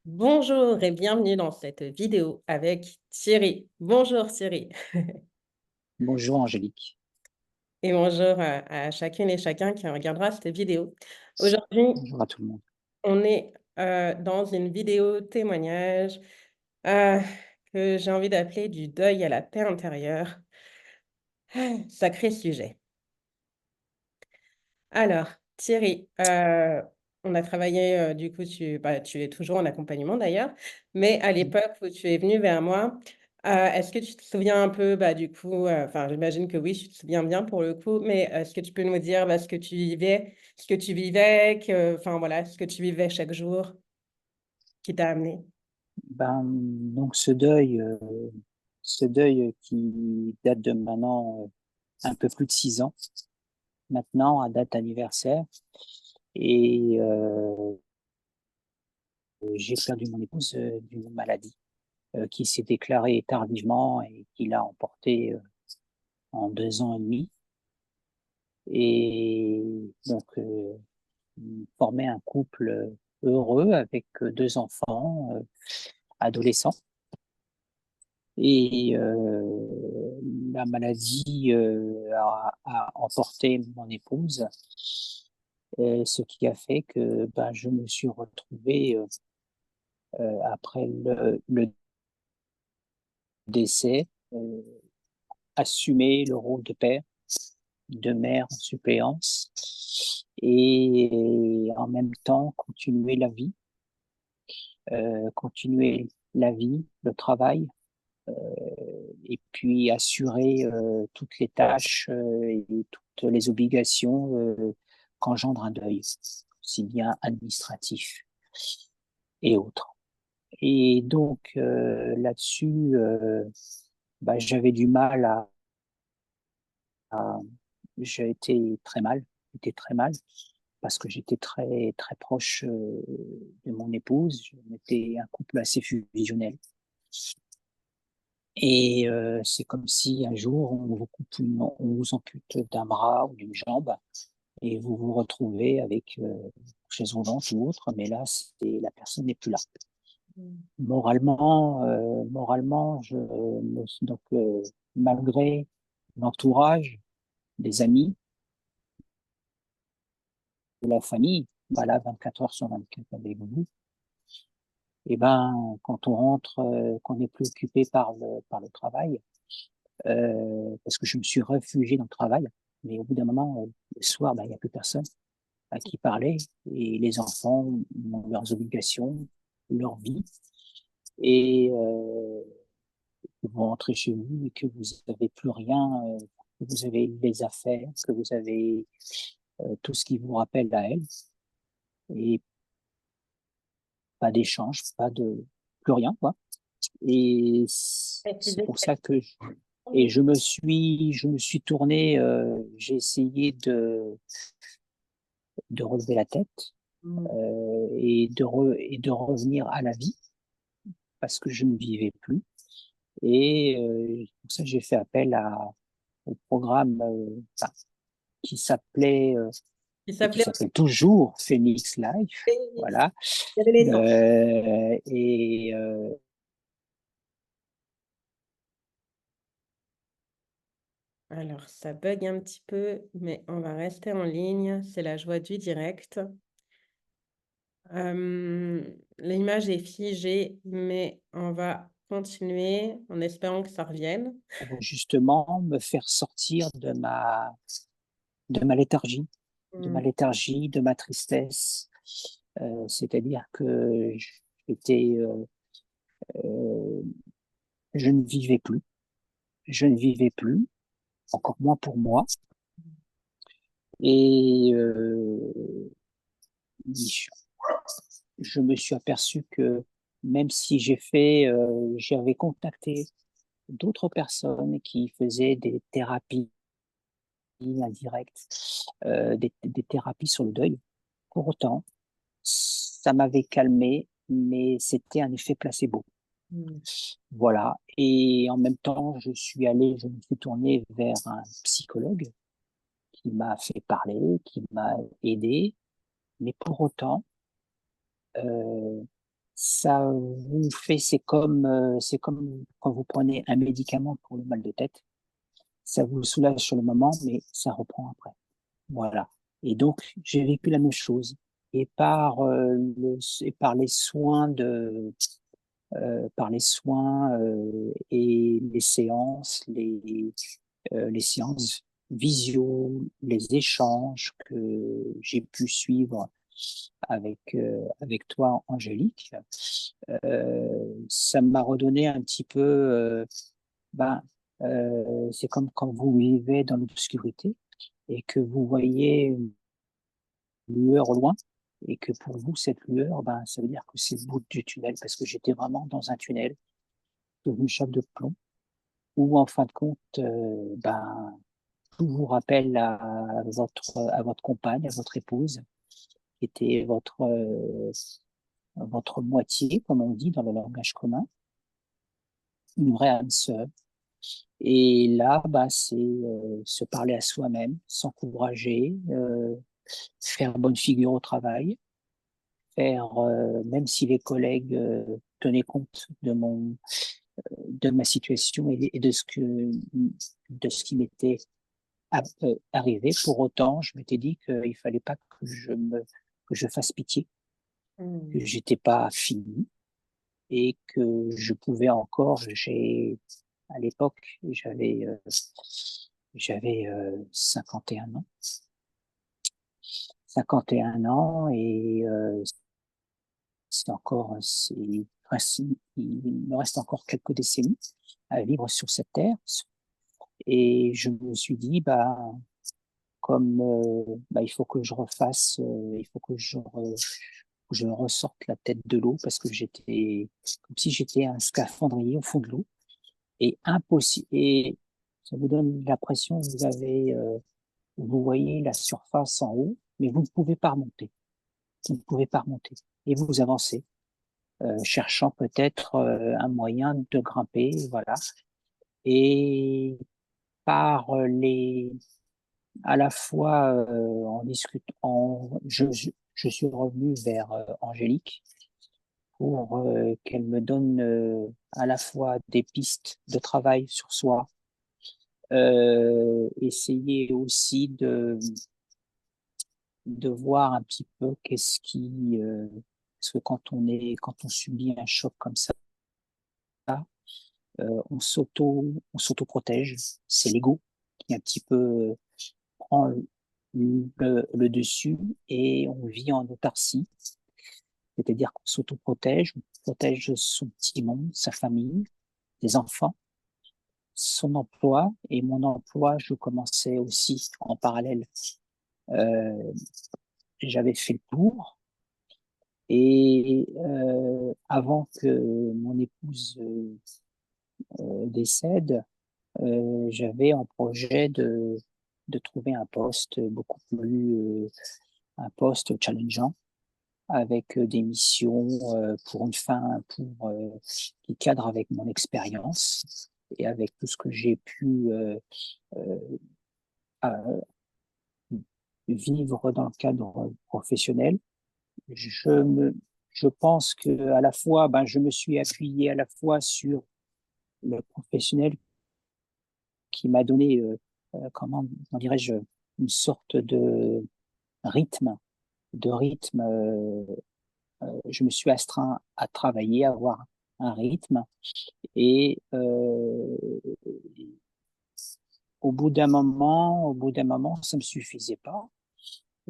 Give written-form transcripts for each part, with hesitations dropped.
Bonjour et bienvenue dans cette vidéo avec Thierry. Bonjour Thierry Bonjour Angélique. et bonjour à chacune et chacun qui regardera cette vidéo. Aujourd'hui, Bonjour à tout le monde. on est dans une vidéo témoignage euh, que j'ai envie d'appeler du deuil à la paix intérieure. Sacré sujet. Alors, Thierry, on a travaillé, du coup, tu es toujours en accompagnement d'ailleurs, mais à l'époque où tu es venu vers moi, est-ce que tu te souviens un peu, du coup, enfin, j'imagine que oui, tu te souviens bien pour le coup, mais est-ce que tu peux nous dire ce que tu vivais, enfin voilà, ce que tu vivais chaque jour qui t'a amené? Donc ce deuil qui date de maintenant un peu plus de 6 ans, maintenant à date anniversaire, et j'ai perdu mon épouse d'une maladie qui s'est déclarée tardivement et qui l'a emportée en 2 ans et demi. Et donc formait un couple heureux avec 2 enfants adolescents. Et la maladie a emporté mon épouse, ce qui a fait que je me suis retrouvé, après le décès, assumer le rôle de père, de mère en suppléance, et en même temps continuer la vie, le travail, et puis assurer toutes les tâches et toutes les obligations qu'engendre un deuil, aussi bien administratif et autres. Et donc là-dessus, j'avais du mal à- j'ai été très mal, j'étais très mal parce que j'étais très très proche de mon épouse. On était un couple assez fusionnel. Et c'est comme si un jour on vous ampute d'un bras ou d'une jambe et vous vous retrouvez avec chaise roulante ou autre, mais là, la personne n'est plus là. Mm. Moralement, malgré l'entourage, des amis, de la famille, voilà, 24 heures sur 24 avec vous, et quand on rentre, qu'on n'est plus occupé par le travail, parce que je me suis réfugié dans le travail. Mais au bout d'un moment, le soir, il n'y a plus personne à qui parler et les enfants ont leurs obligations, leur vie. Et vous rentrez chez vous et que vous n'avez plus rien, que vous avez les affaires, que vous avez tout ce qui vous rappelle à elle et pas d'échange, pas de plus rien, quoi. Et Et tu c'est dis pour que ça que je me suis tourné, j'ai essayé de relever la tête Mm. et de revenir à la vie parce que je ne vivais plus. Et pour ça, j'ai fait appel au programme qui s'appelait il et qui s'appelait s'appelle toujours Phoenix Life. Phoenix. Voilà. Il y avait les enfants. Et Alors, ça bug un petit peu, mais on va rester en ligne. C'est la joie du direct. L'image est figée, mais on va continuer en espérant que ça revienne. pour justement me faire sortir de ma léthargie, Mm. de ma tristesse. C'est-à-dire que j'étais, euh, je ne vivais plus, je ne vivais plus, encore moins pour moi. Et je me suis aperçu que même si j'avais contacté d'autres personnes qui faisaient des thérapies indirectes, des thérapies sur le deuil, pour autant, ça m'avait calmé, mais c'était un effet placebo. Mm. Voilà. Et en même temps, je me suis tourné vers un psychologue qui m'a fait parler, qui m'a aidé, mais pour autant, euh, ça vous fait, c'est comme quand vous prenez un médicament pour le mal de tête. Ça vous soulage sur le moment, mais ça reprend après. Voilà. Et donc, j'ai vécu la même chose. Et par les soins et les séances visio, les échanges que j'ai pu suivre avec toi, Angélique, ça m'a redonné un petit peu, ben, c'est comme quand vous vivez dans l'obscurité et que vous voyez une lueur au loin, et que pour vous, cette lueur, ben, ça veut dire que c'est le bout du tunnel, parce que j'étais vraiment dans un tunnel, dans une chape de plomb, où en fin de compte, ben, tout vous rappelle à votre compagne, à votre épouse, qui était votre moitié, comme on dit dans le langage commun, une vraie âme sœur. Et là, bah, c'est se parler à soi-même, s'encourager, faire bonne figure au travail, même si les collègues tenaient compte de ma situation et de ce qui m'était arrivé. Pour autant, je m'étais dit qu'il fallait pas que je fasse pitié, que Mmh. j'étais pas fini et que je pouvais encore. À l'époque, j'avais 51 ans, 51 ans et il me reste encore quelques décennies à vivre sur cette terre. Et je me suis dit, bah, il faut que je refasse, il faut que je ressorte la tête de l'eau parce que j'étais comme si j'étais un scaphandrier au fond de l'eau et impossible. Et ça vous donne l'impression que vous voyez la surface en haut, mais vous ne pouvez pas remonter. Vous ne pouvez pas remonter. Et vous avancez, cherchant peut-être un moyen de grimper, voilà. Et par à la fois en discutant, je suis revenu vers Angélique pour qu'elle me donne à la fois des pistes de travail sur soi, essayer aussi de voir un petit peu parce que quand on subit un choc comme ça, on s'auto-protège. C'est l'ego qui un petit peu prend le dessus et on vit en autarcie. C'est-à-dire qu'on s'auto-protège, on protège son petit monde, sa famille, les enfants, son emploi. Et mon emploi, je commençais aussi en parallèle. Euh, J'avais fait le tour. Et avant que mon épouse décède, j'avais en projet de trouver un poste challengeant avec des missions pour une fin, qui cadre avec mon expérience et avec tout ce que j'ai pu euh, euh, vivre dans le cadre professionnel. Je me, je pense que à la fois, ben, je me suis appuyé à la fois sur le professionnel qui m'a donné, comment dirais-je, une sorte rythme, de rythme. Je me suis astreint à travailler, à avoir un rythme, et au bout d'un moment, ça me suffisait pas,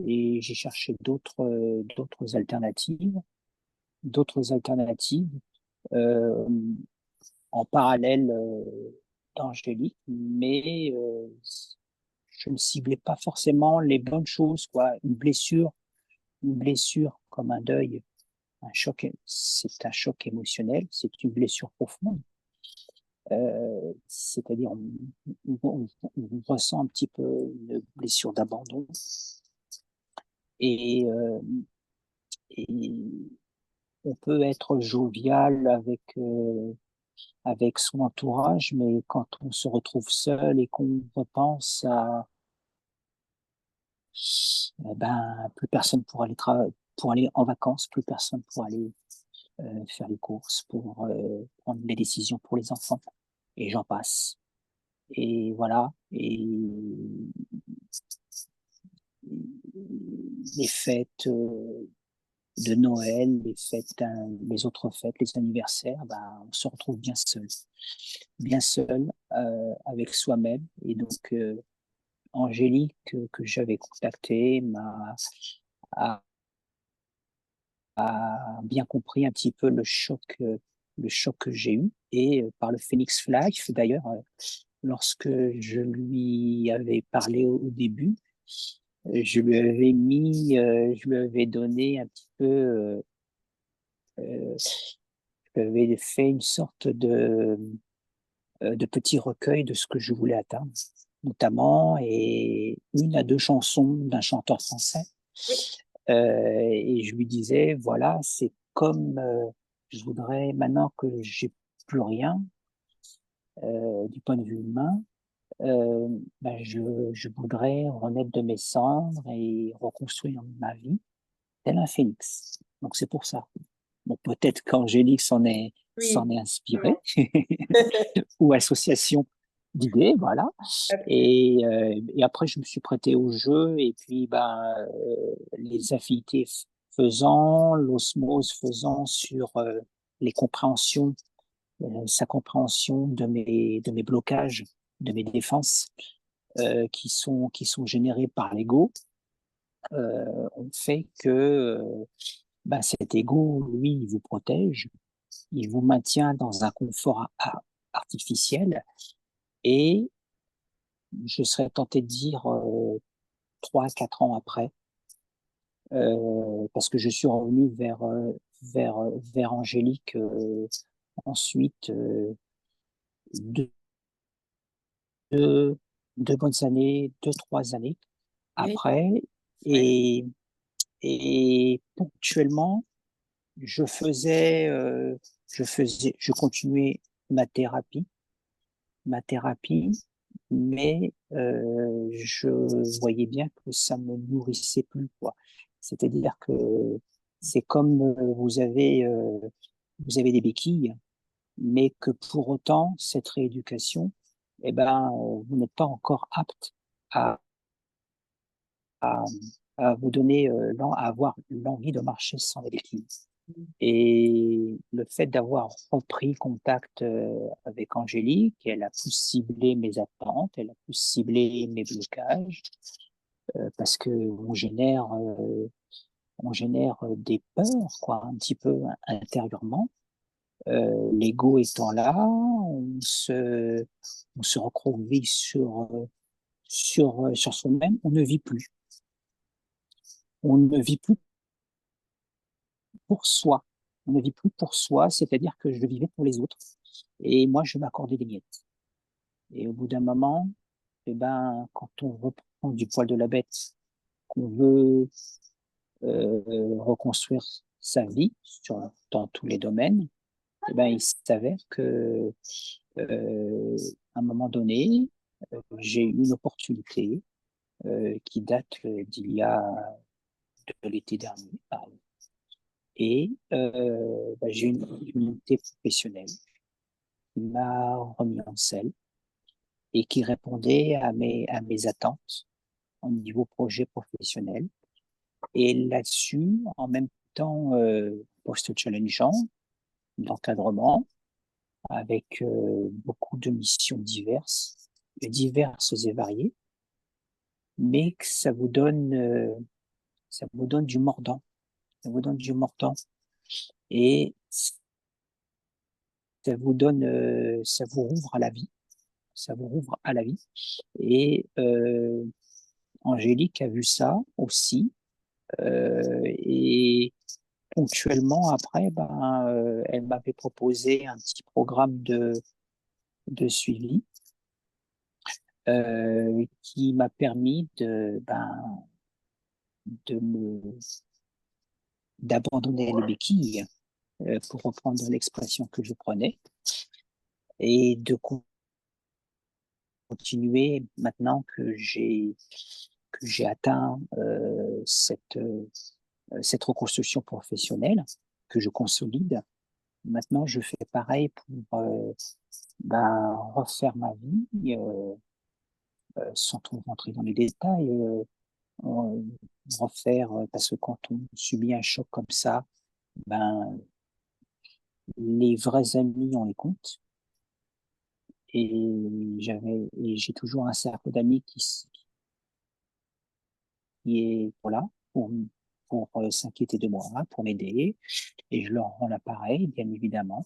et j'ai cherché d'autres alternatives euh, en parallèle d'Angélique, mais je ne ciblais pas forcément les bonnes choses, quoi. Une blessure comme un deuil, c'est un choc émotionnel, c'est une blessure profonde. C'est-à-dire, on ressent un petit peu une blessure d'abandon et, et on peut être jovial avec son entourage, mais quand on se retrouve seul et qu'on repense plus personne pour aller en vacances, plus personne pour aller faire les courses, pour prendre les décisions pour les enfants, et j'en passe. Et voilà, et les fêtes de Noël, les autres fêtes, les anniversaires, ben, on se retrouve bien seul avec soi-même. Et donc, Angélique, que j'avais contactée, a, a bien compris un petit peu le choc que j'ai eu. Et par le Phoenix Life, d'ailleurs, lorsque je lui avais parlé au début, je lui avais donné un petit peu, je lui avais fait une sorte de petit recueil de ce que je voulais atteindre, notamment, et une à deux chansons d'un chanteur français. Oui. Et je lui disais, voilà, c'est comme je voudrais, maintenant que j'ai plus rien du point de vue humain, ben je voudrais renaître de mes cendres et reconstruire ma vie tel un phénix. Donc c'est pour ça. Bon, peut-être qu'Angélique s'en Oui, est inspirée, vraiment. ou association d'idées, voilà. Absolument. Et après, je me suis prêté au jeu, et puis ben, les affinités faisant, l'osmose faisant sur les compréhensions, sa compréhension de mes blocages, de mes défenses, qui sont générés par l'ego, ont fait que ben, cet ego, lui, il vous protège, il vous maintient dans un confort artificiel, et je serais tenté de dire 3 à 4 ans après, parce que je suis revenu vers Angélique ensuite, deux, deux, 2 bonnes années, 2, 3 années Oui, après. ouais. Et, et ponctuellement, je faisais, je continuais ma thérapie, ma thérapie, mais je voyais bien que ça me nourrissait plus, quoi. C'est-à-dire que c'est comme vous avez des béquilles, mais que pour autant, cette rééducation, eh ben, vous n'êtes pas encore apte à, à, à vous donner, à avoir l'envie de marcher sans les béquilles. Et le fait d'avoir repris contact avec Angélique, elle a pu cibler mes attentes, elle a pu cibler mes blocages, parce que on génère des peurs, quoi, un petit peu intérieurement. L'ego étant là, on se recroqueville sur soi-même, on ne vit plus. On ne vit plus pour soi. On ne vit plus pour soi, c'est-à-dire que je vivais pour les autres. Et moi, je m'accordais des miettes. Et au bout d'un moment, eh ben, quand on reprend du poil de la bête, qu'on veut reconstruire sa vie dans tous les domaines, eh ben, il s'avère que à un moment donné, j'ai eu une opportunité qui date de l'été dernier, pardon. Et ben, j'ai une unité professionnelle qui m'a remis en selle et qui répondait à mes attentes au niveau projet professionnel. Et là-dessus, en même temps, poste challengeant, d'encadrement, avec beaucoup de missions diverses et variées, mais que ça vous donne du mordant, ça vous donne du mordant, et ça vous rouvre à la vie, ça vous rouvre à la vie. Et Angélique a vu ça aussi, et ponctuellement après, ben, elle m'avait proposé un petit programme de suivi qui m'a permis de d'abandonner les béquilles, pour reprendre l'expression que je prenais, et de continuer maintenant que j'ai atteint cette reconstruction professionnelle. que je consolide. Maintenant, je fais pareil pour refaire ma vie, sans trop rentrer dans les détails, euh, refaire, parce que quand on subit un choc comme ça, ben, les vrais amis, on les compte. Et j'ai toujours un cercle d'amis qui est là pour s'inquiéter de moi, hein, pour m'aider. Et je leur rends l'appareil, bien évidemment.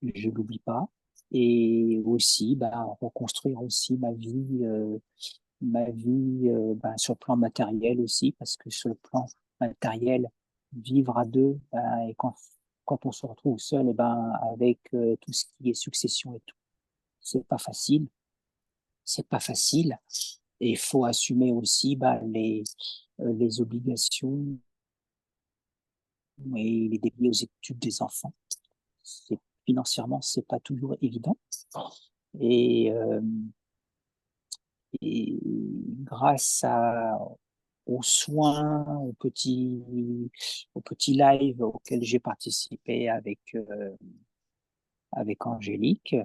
Je l'oublie pas. Et aussi, reconstruire aussi ma vie sur le plan matériel aussi, parce que sur le plan matériel, vivre à deux, et quand on se retrouve seul, et avec tout ce qui est succession et tout, c'est pas facile. C'est pas facile. Et il faut assumer aussi les obligations et les débits aux études des enfants. Financièrement, c'est pas toujours évident. Et, euh, et grâce aux soins, aux petits lives auxquels j'ai participé avec Angélique,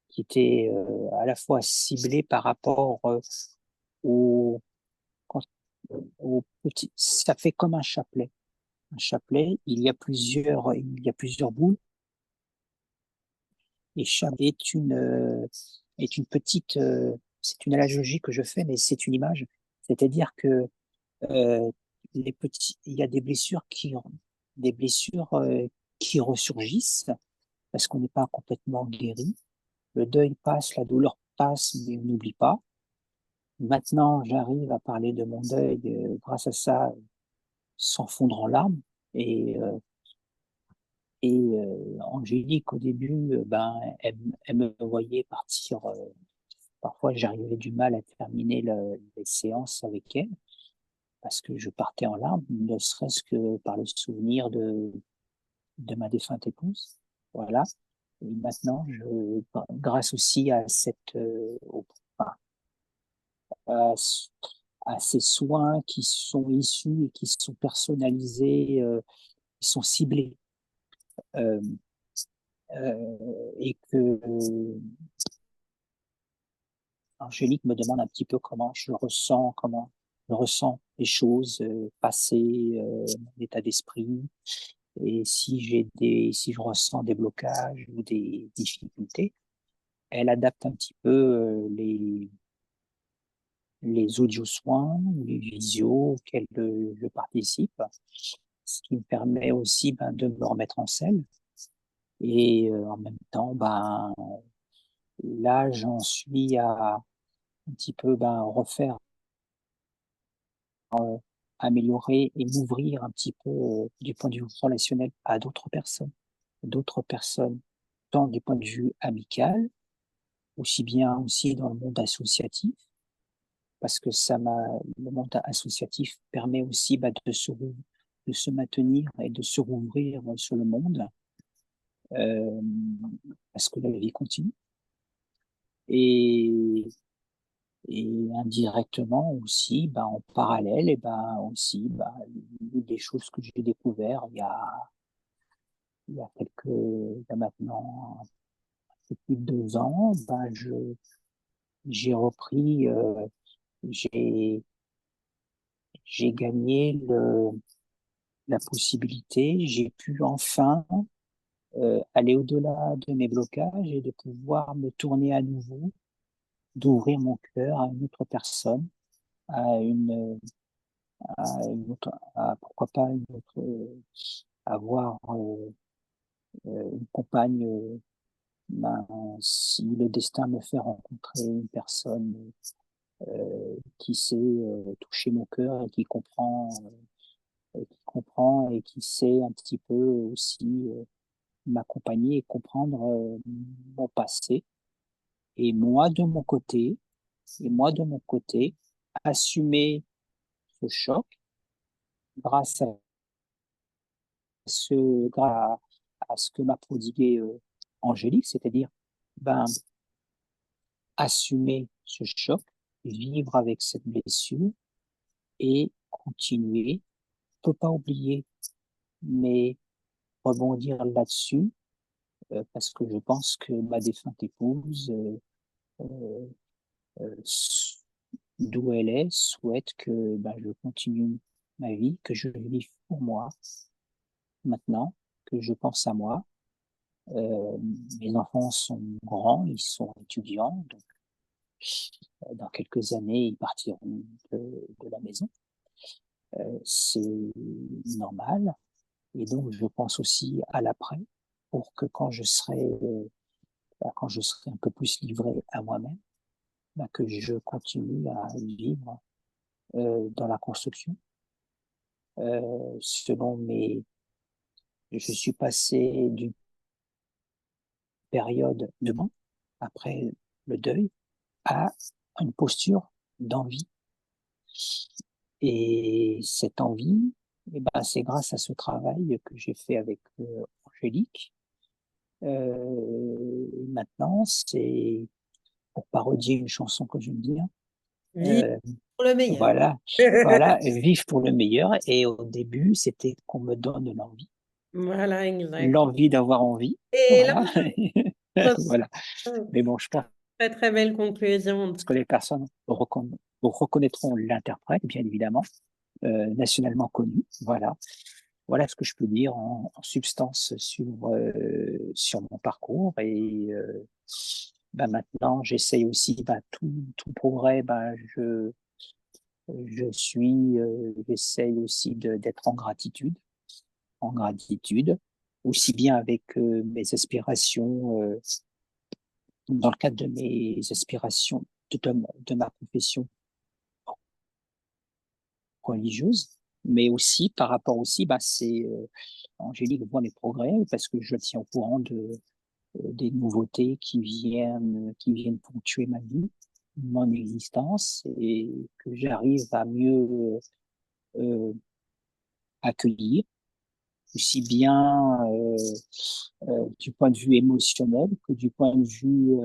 qui était à la fois ciblé par rapport au, quand- au petit, ça fait comme un chapelet. Un chapelet, il y a plusieurs boules, et chaque est une petite, c'est une analogie que je fais, mais c'est une image. C'est-à-dire que euh, il y a des blessures qui ressurgissent parce qu'on n'est pas complètement guéri. Le deuil passe, la douleur passe, mais on n'oublie pas. Maintenant, j'arrive à parler de mon deuil, grâce à ça, sans fondre en larmes. Et, euh, Angélique, au début, elle me voyait partir. Parfois, j'arrivais du mal à terminer les séances avec elle parce que je partais en larmes, ne serait-ce que par le souvenir de ma défunte épouse. Voilà. Et maintenant, grâce aussi à enfin, à, à ces soins qui sont issus et qui sont personnalisés, qui sont ciblés, euh, et que Angélique me demande un petit peu comment je ressens les choses passées, mon état d'esprit, et si je ressens des blocages ou des difficultés. Elle adapte un petit peu les audio-soins ou les visios auxquels je participe, ce qui me permet aussi de me remettre en selle. Et en même temps, là, j'en suis à un petit peu refaire, améliorer et m'ouvrir un petit peu du point de vue relationnel à d'autres personnes, tant du point de vue amical, aussi bien aussi dans le monde associatif, parce que le monde associatif permet aussi de se maintenir et de se rouvrir sur le monde, euh, parce que la vie continue. Et, et indirectement aussi, en parallèle, et aussi, des choses que j'ai découvertes il y a maintenant un peu plus de 2 ans, j'ai repris, j'ai, j'ai gagné la possibilité, j'ai pu enfin aller au-delà de mes blocages et de pouvoir me tourner à nouveau, d'ouvrir mon cœur à une autre personne, à pourquoi pas une autre, avoir une compagne, si le destin me fait rencontrer une personne qui sait toucher mon cœur et qui comprend et qui sait un petit peu aussi m'accompagner et comprendre mon passé. Et moi, de mon côté, assumer ce choc grâce à ce que m'a prodigué Angélique, c'est-à-dire ben, assumer ce choc, vivre avec cette blessure et continuer. On peut pas oublier, mais rebondir là-dessus parce que je pense que ma défunte épouse, euh, s- d'où elle est, souhaite que je continue ma vie, que je vive pour moi maintenant, que je pense à moi. Euh, Mes enfants sont grands, ils sont étudiants, donc dans quelques années, ils partiront de la maison. C'est normal. Et donc, je pense aussi à l'après, pour que quand je serai un peu plus livré à moi-même, que je continue à vivre dans la construction. Selon mes, je suis passé d'une période de bon, après le deuil, à une posture d'envie. Et cette envie, c'est grâce à ce travail que j'ai fait avec Angélique. Maintenant, c'est pour parodier une chanson que j'aime bien. Vive Euh, pour le meilleur. voilà, voilà, vivre pour le meilleur. Et au début, c'était qu'on me donne Voilà, exact. l'envie d'avoir envie. Et là, Voilà, voilà. Mais bon, je pense très très belle conclusion en tout que cas. les personnes reconnaîtront l'interprète, bien évidemment, nationalement connu. Voilà. Voilà ce que je peux dire en substance sur mon parcours. Et maintenant, j'essaye aussi tout progrès. J'essaye aussi d'être en gratitude, aussi bien avec mes aspirations, dans le cadre de mes aspirations de ma profession religieuse, mais aussi par rapport aussi, c'est Angélique voit mes progrès parce que je le tiens au courant des nouveautés qui viennent ponctuer ma vie, mon existence, et que j'arrive à mieux euh, accueillir, aussi bien du point de vue émotionnel que du point de vue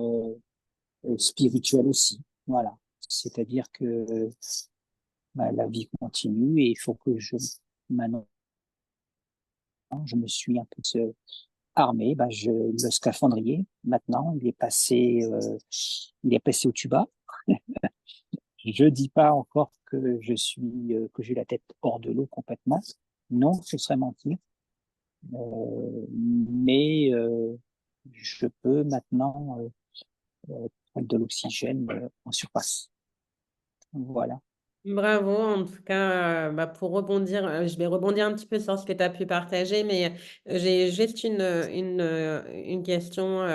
spirituel aussi. Voilà. C'est-à-dire que la vie continue et il faut que maintenant, je me suis un peu armé, le scaphandrier, maintenant, il est passé au tuba. Je dis pas encore que que j'ai la tête hors de l'eau complètement. Non, ce serait mentir. Mais je peux maintenant prendre de l'oxygène en surface. Voilà. Bravo, en tout cas, pour rebondir, je vais rebondir un petit peu sur ce que tu as pu partager, mais j'ai juste une question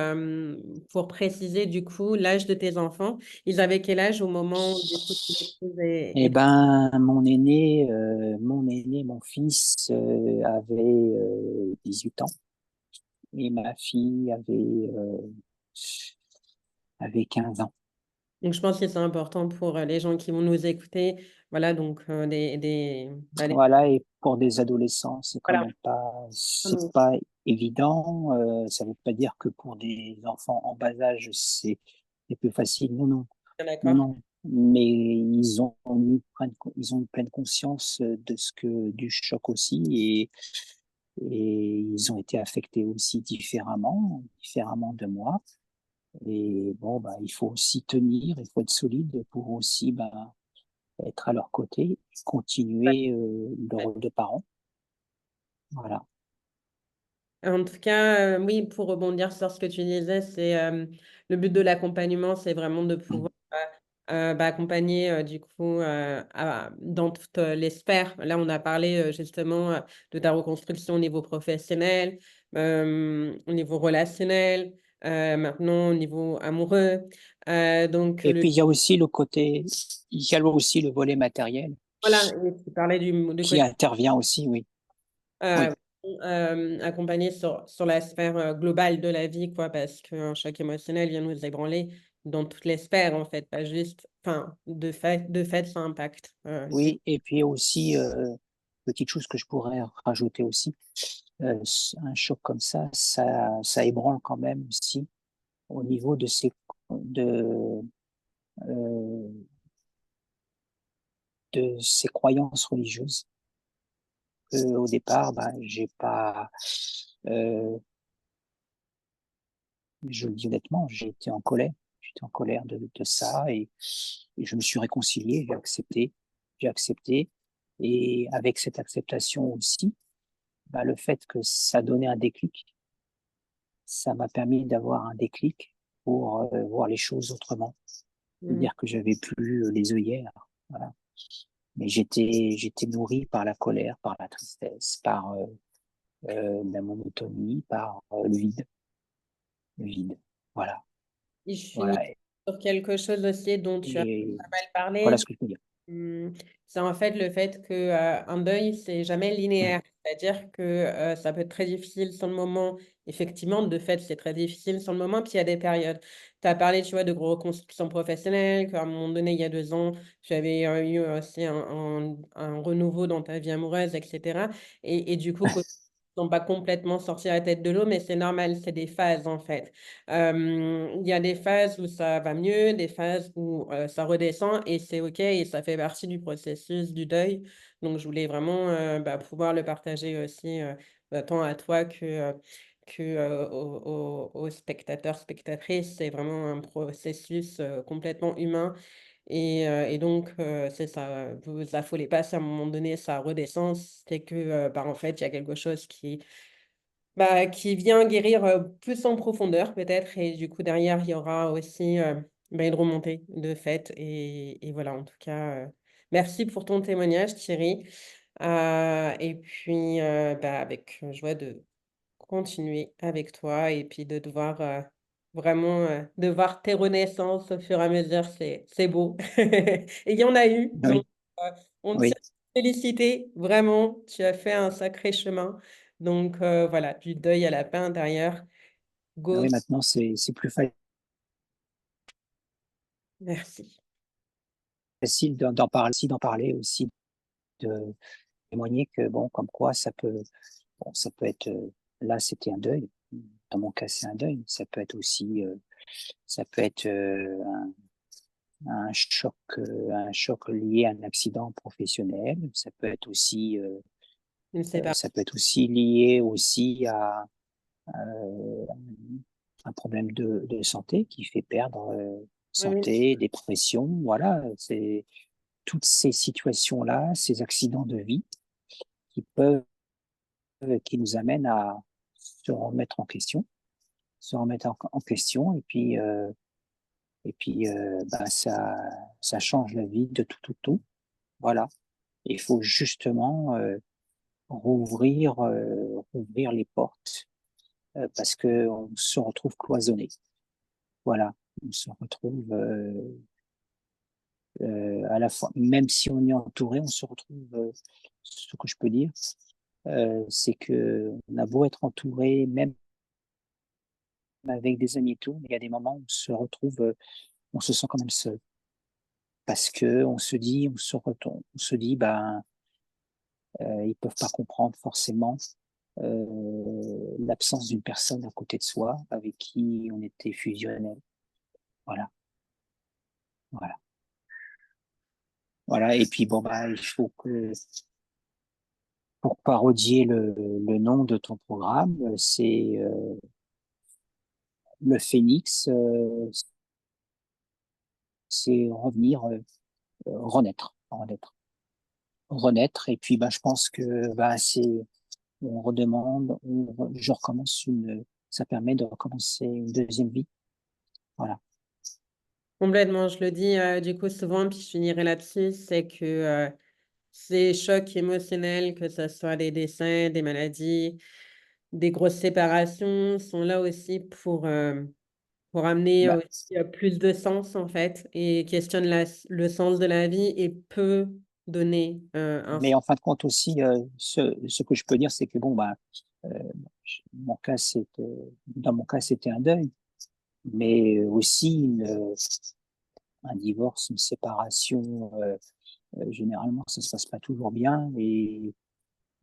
pour préciser du coup l'âge de tes enfants. Ils avaient quel âge au moment où du coup, ton épouse Eh ben, mon fils avait 18 ans et ma fille avait 15 ans. Donc, je pense que c'est important pour les gens qui vont nous écouter. Voilà, donc Voilà, et pour des adolescents, voilà. c'est pas évident. Ça veut pas dire que pour des enfants en bas âge, c'est plus facile. Non, non, non, D'accord. non. Mais ils ont eu pleine conscience du choc aussi, et ils ont été affectés aussi différemment de moi. Et bon, il faut aussi tenir, il faut être solide pour aussi, être à leur côté, et continuer le rôle de parent. Voilà. En tout cas, oui, pour rebondir sur ce que tu disais, c'est le but de l'accompagnement, c'est vraiment de pouvoir accompagner du coup dans toutes les sphères. Là, on a parlé justement de ta reconstruction au niveau professionnel, au niveau relationnel, maintenant au niveau amoureux. Donc, Et puis, il y a aussi le volet matériel voilà, et tu parlais du qui côté intervient aussi, oui. euh, Oui, accompagner sur la sphère globale de la vie, quoi, parce qu'un choc émotionnel vient nous ébranler dans toutes les sphères, en fait, pas juste, enfin, de fait, ça impacte. oui. Et puis aussi, petite chose que je pourrais rajouter aussi, un choc comme ça ébranle quand même aussi au niveau de, euh, de ses croyances religieuses. Au départ, Euh, je le dis honnêtement, j'ai été en colère. J'étais en colère de ça et je me suis réconcilié, j'ai accepté. Et avec cette acceptation aussi, bah, le fait que ça donnait un déclic, ça m'a permis d'avoir un déclic pour voir les choses autrement. Mhm. C'est-à-dire que j'avais plus les œillères, voilà. Mais j'étais nourri par la colère, par la tristesse, par la monotonie, par le vide. Voilà, Et je finis voilà, sur quelque chose aussi dont tu as et pas mal voilà parlé. ce que je peux dire. C'est en fait le fait que un deuil, c'est jamais linéaire. C'est-à-dire que ça peut être très difficile sur le moment. Effectivement, de fait, c'est très difficile sur le moment, puis il y a des périodes. Tu as parlé, tu vois, de reconstruction professionnelle, qu'à un moment donné, il y a 2 ans, tu avais eu aussi un renouveau dans ta vie amoureuse, etc. Et du coup, sont pas complètement sortis la tête de l'eau, mais c'est normal, c'est des phases en fait. Il y a des phases où ça va mieux, des phases où ça redescend et c'est OK et ça fait partie du processus du deuil. Donc, je voulais vraiment pouvoir le partager aussi tant à toi que aux spectateurs, spectatrices. C'est vraiment un processus complètement humain. Et donc, c'est ça, vous affolez pas si à un moment donné ça redescend, c'est que en fait, il y a quelque chose qui vient guérir plus en profondeur peut-être. Et du coup, derrière, il y aura aussi une remontée de fait. Et voilà, en tout cas, merci pour ton témoignage, Thierry. Et puis, avec joie de continuer avec toi et puis de devoir vraiment de voir tes renaissances au fur et à mesure, c'est beau. Et il y en a eu, donc Oui, on tient oui, à te féliciter, vraiment, tu as fait un sacré chemin. Donc voilà, du deuil à la paix intérieure. ah Go, oui, maintenant c'est plus merci. facile d'en parler aussi, de témoigner que bon, comme quoi ça peut être, là c'était un deuil. Dans mon cas, c'est un deuil. Ça peut être un choc lié à un accident professionnel. Je ne sais pas. Ça peut être aussi lié aussi à euh, un problème de santé qui fait perdre Oui, oui. santé, dépression. Voilà, c'est toutes ces situations-là, ces accidents de vie qui peuvent, qui nous amènent à se remettre en question, en question, et puis ça change la vie de tout, tout, tout. Voilà. Il faut justement rouvrir les portes parce que on se retrouve cloisonné. Voilà. On se retrouve à la fois, même si on est entouré, on se retrouve. Ce que je peux dire, c'est que on a beau être entouré, même avec des amis et tout, mais il y a des moments où on se retrouve, on se sent quand même seul. Parce que on se dit, ben, ils peuvent pas comprendre forcément l'absence d'une personne à côté de soi avec qui on était fusionnel. Voilà, voilà, voilà. Et puis bon bah, il faut que pour parodier le nom de ton programme, c'est le phénix, c'est revenir, renaître. Et puis bah, je pense que bah, on redemande, je recommence ça permet de recommencer une deuxième vie. Voilà. Complètement, je le dis du coup souvent, puis je finirai là-dessus, c'est que ces chocs émotionnels, que ce soit des décès, des maladies, des grosses séparations, sont là aussi pour amener Bah, aussi plus de sens en fait et questionne le sens de la vie et peut donner un mais sens. en fin de compte aussi, ce que je peux dire, c'est que bon, bah, euh, dans mon cas, c'était un deuil, mais aussi un divorce, une séparation. Généralement, ça se passe pas toujours bien, et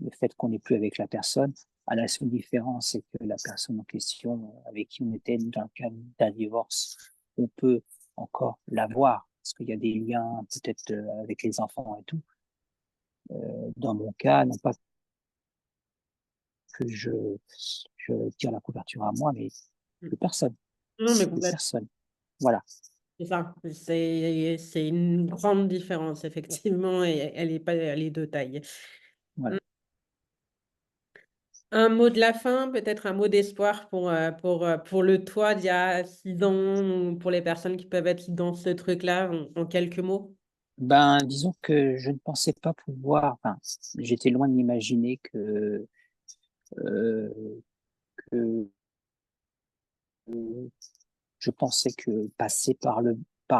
le fait qu'on n'est plus avec la personne, à la seule différence, c'est que la personne en question, avec qui on était dans le cadre d'un divorce, on peut encore la voir, parce qu'il y a des liens peut-être avec les enfants et tout. Dans mon cas, non pas que je tire la couverture à moi, mais Mmh. plus personne, Non, mais plus complètement, personne. Voilà, c'est ça. C'est une grande différence effectivement et elle est de taille. Mmh. voilà. Un mot de la fin, peut-être un mot d'espoir pour le toi d'il y a 6 ans ou pour les personnes qui peuvent être dans ce truc-là en quelques mots? Ben, disons que je ne pensais pas pouvoir, enfin, j'étais loin de m'imaginer heu, que je pensais que passer par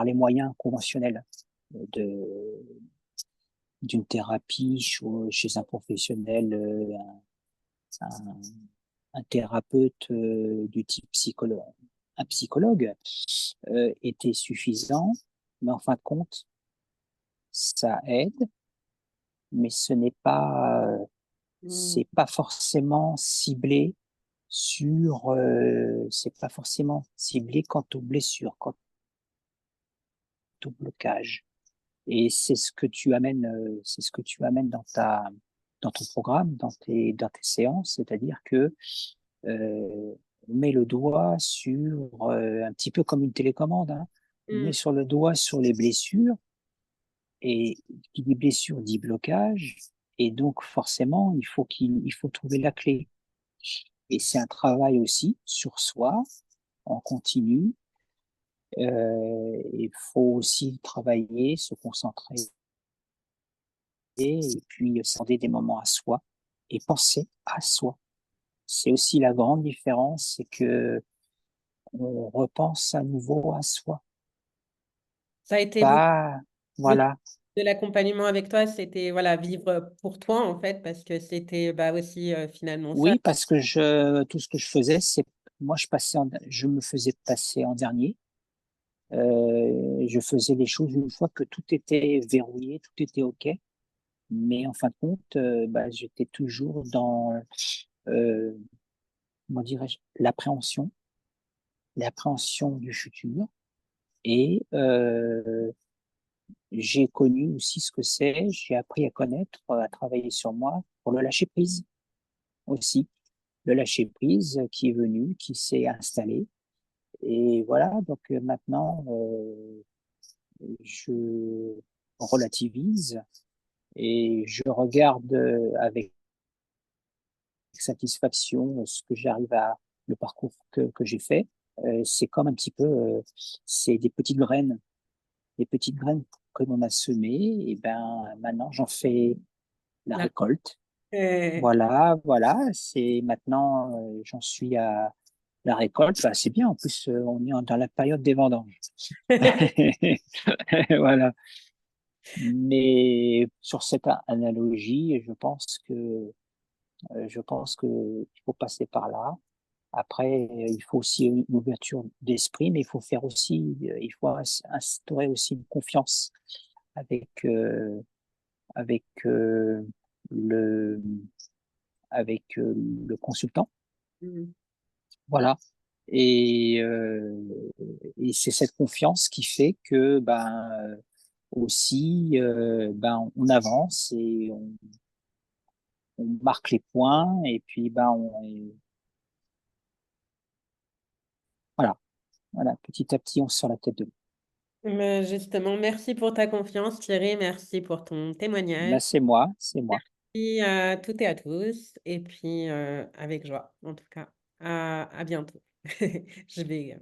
les moyens conventionnels de d'une thérapie chez un professionnel, un un thérapeute, du type un psychologue, était suffisant, mais en fin de compte, ça aide, mais Mmh. c'est pas forcément ciblé c'est pas forcément ciblé quant aux blessures, quant au blocage. Et c'est ce que tu amènes dans ton programme, dans tes séances, c'est-à-dire que, on met le doigt sur, un petit peu comme une télécommande, hein. On met Mmh. sur le doigt sur les blessures et qui dit blessure dit blocage et donc forcément, il faut trouver la clé et c'est un travail aussi sur soi, en continu, il faut aussi travailler, se concentrer et puis s'accorder des moments à soi et penser à soi. C'est aussi la grande différence, c'est que on repense à nouveau à soi. Ça a été Pas beaucoup voilà, de l'accompagnement avec toi, c'était, voilà, vivre pour toi, en fait, parce que c'était, bah, aussi, finalement ça. oui, parce que tout ce que je faisais, c'est moi je me faisais passer en dernier. Je faisais les choses une fois que tout était verrouillé, tout était OK, mais en fin de compte, bah, j'étais toujours dans, heu, comment dirais-je? L'appréhension du futur et j'ai connu aussi ce que c'est, j'ai appris à connaître, à travailler sur moi pour le lâcher prise aussi. Le lâcher prise qui est venu, qui s'est installé et voilà donc maintenant, je relativise et je regarde, avec satisfaction, ce que j'arrive à le parcours que j'ai fait. C'est comme un petit peu, c'est des petites graines que l'on a semées et ben, maintenant j'en fais la La récolte. heu, Voilà, voilà, c'est maintenant, j'en suis à la récolte. Bah, c'est bien en plus, on est dans la période des vendanges. Voilà, mais sur cette analogie, je pense qu'il faut passer par là. Après, il faut aussi une ouverture d'esprit, mais il faut faire aussi, il faut instaurer aussi une confiance avec, avec, le le consultant. mmh. Voilà et c'est cette confiance qui fait que, ben, aussi, ben, on avance et on marque les points et puis, ben, voilà, voilà, petit à petit, on sort la tête de l'eau. Mais justement, merci pour ta confiance Thierry, merci pour ton témoignage. Ben, c'est moi. Merci à toutes et à tous et puis, avec joie en tout cas. À bientôt. Je vais,